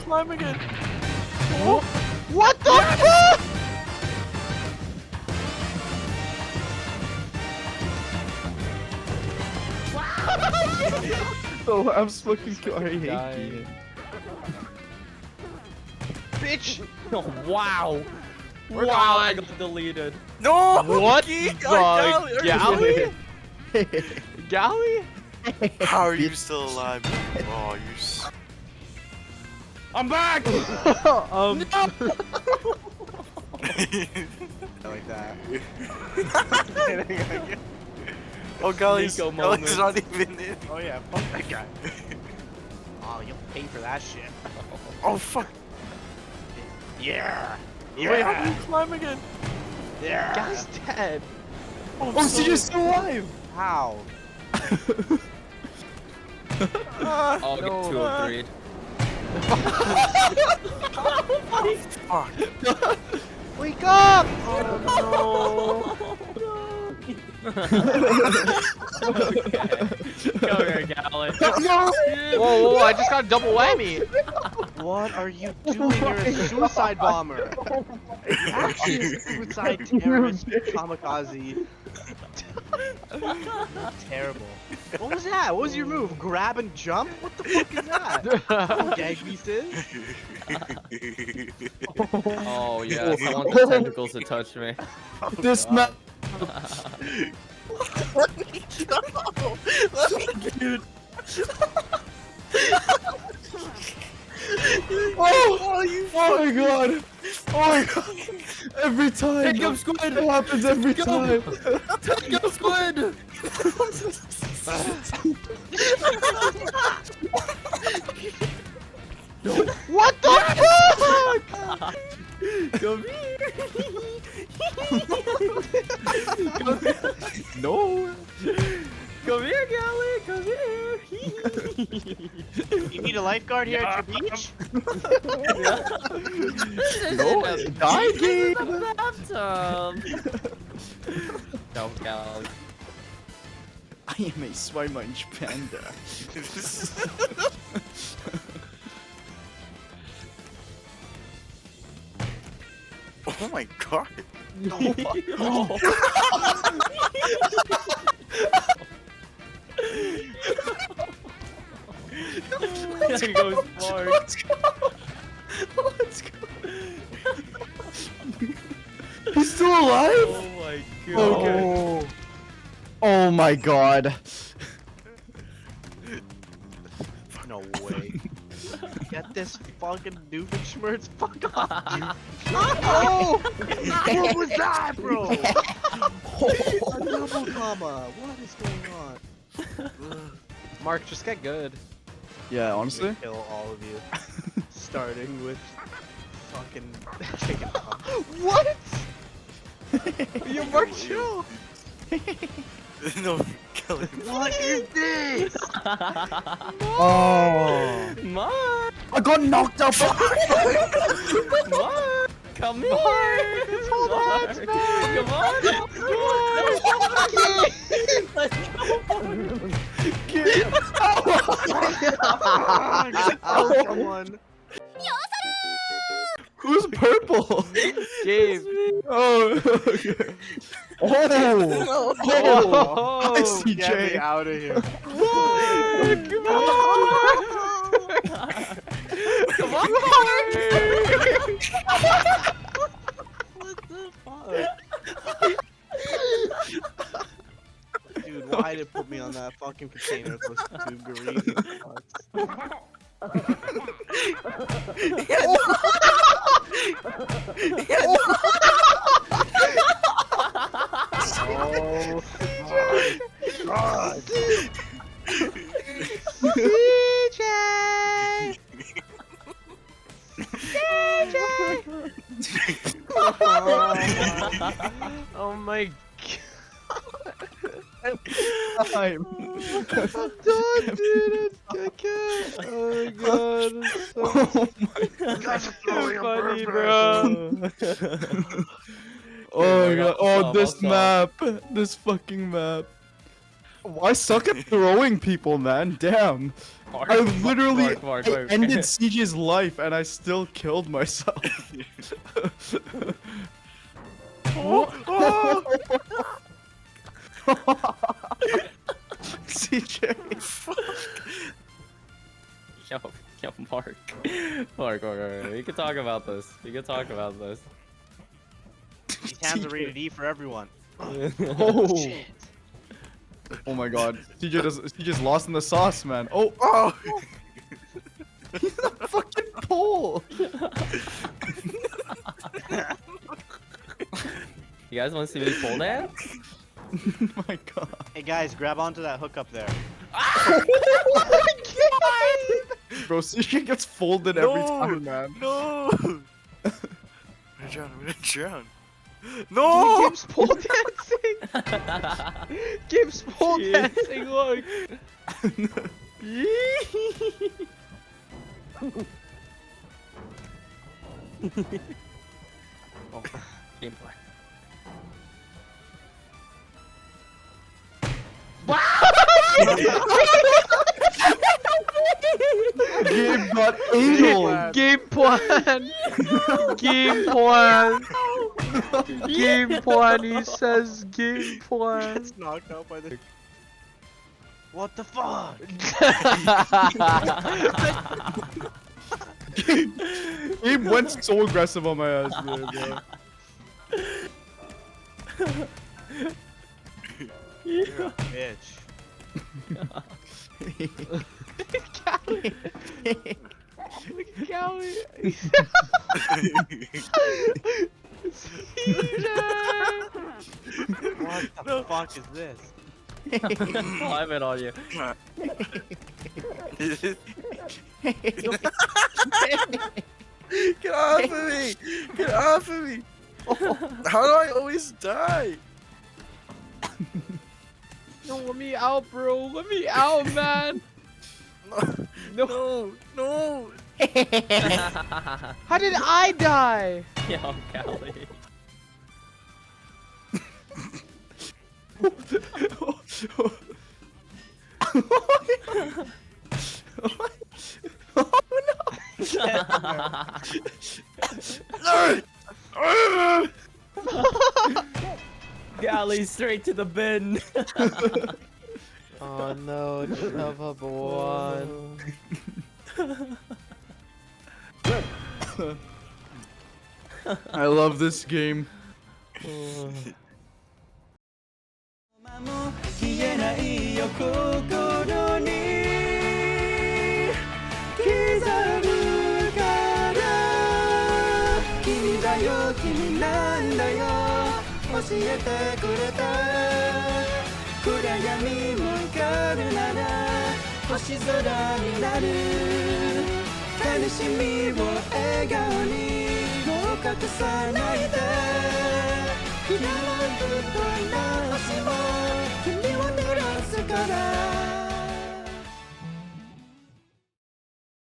slime again. Oh. What the fuck? Oh, I'm fucking. I hate Dying. you. Bitch! Oh, wow. We're Wow, gone. I got deleted. No! What Gee, the galley? Galley? How are you still alive? Oh, you. I'm back! Like that. Oh, Galley's Nico not moment. even in. Oh yeah, fuck that guy. Oh, you'll pay for that shit. Oh, fuck. Yeah! Wait, how do you slime again? Yeah! Guy's dead! Oh, so you're still alive! How? I'll get 203'd. Fuck. Wake up! Oh Go here, Galley. no! Whoa, I just got a double whammy! What are you doing? You're a suicide bomber! You're actually a suicide terrorist kamikaze. Terrible. What was that? What was your move? Grab and jump? What the fuck is that? Oh, Gangbeasts is? Oh, yes. I want the tentacles to touch me. This map. Let me go. Let me Dude. Oh, you Oh my god! Oh my god! Every time! Take him, Squid! It happens every time! Take him, Squid! What the fuck? Come here! No! Come here, Galley! Come here! You need a lifeguard here at your beach? No! Die game! The bathtub! Go, Galley. I am a Swine panda. Oh my god. There goes Mark. Let's go! Let's go! He's still alive? Oh my god. Okay. Oh my god. No way. Get this fucking Doofenshmirtz fuck off, you. Oh! What was that, bro? A double comma. What is going on? Mark, just get good. Yeah, honestly. Kill all of you. Starting with fucking chicken comma. What? You Mark, chill. No, Kelly. What is this? Oh. Mark! I got knocked up! Mark! Come here! Hold on, Mark. man. Come on! Oh, someone. Who's purple? Gabe. Oh, okay. Oh! Oh, I see get Jay. me out of here. Come on, Mark! What the fuck? Dude, why did it put me on that fucking container with those two greasy fucks? Oh my god! DJ! Oh my god! Time. I'm done, dude! I can't! Oh my god! Oh my That's so Funny, bro. Oh my god. Oh, I'll this stop. map. This fucking map. I suck at throwing people, man. Damn. Mark, I literally Mark. ended CJ's life and I still killed myself. CJ. Yo, Mark. Mark, we can talk about this. We can talk about this. These hands are rated E for everyone. Oh. Shit. Oh my god. CJ's lost in the sauce, man. Oh. Oh! He's a fucking pole. You guys want to see me pole dance? Oh my god. Hey guys, grab onto that hook up there. Bro, CJ gets folded every No. time, man. No! I'm gonna drown. No! Gabe's pole dancing! Gabe's pole dancing, look! Oh, gameplay. Gabe got anal. Game plan! Game plan! Game plan, he says game plan. It's knocked out by the. What the fuck? Gabe went so aggressive on my ass, man, bro. You're a bitch. Callie! Look at Callie! What the fuck is this? Climb it on you. Get off of me! Get off of me! How do I always die? No, let me out, bro. Let me out, man. No, no! How did I die? Yo, Callie. Callie, straight to the bin. Oh no, jump up one. I love this game. 消えないよ心に刻むから君だよ君なんだよ教えてくれた暗闇も光るなら星空になる悲しみを笑顔にもう隠さないで君はずっと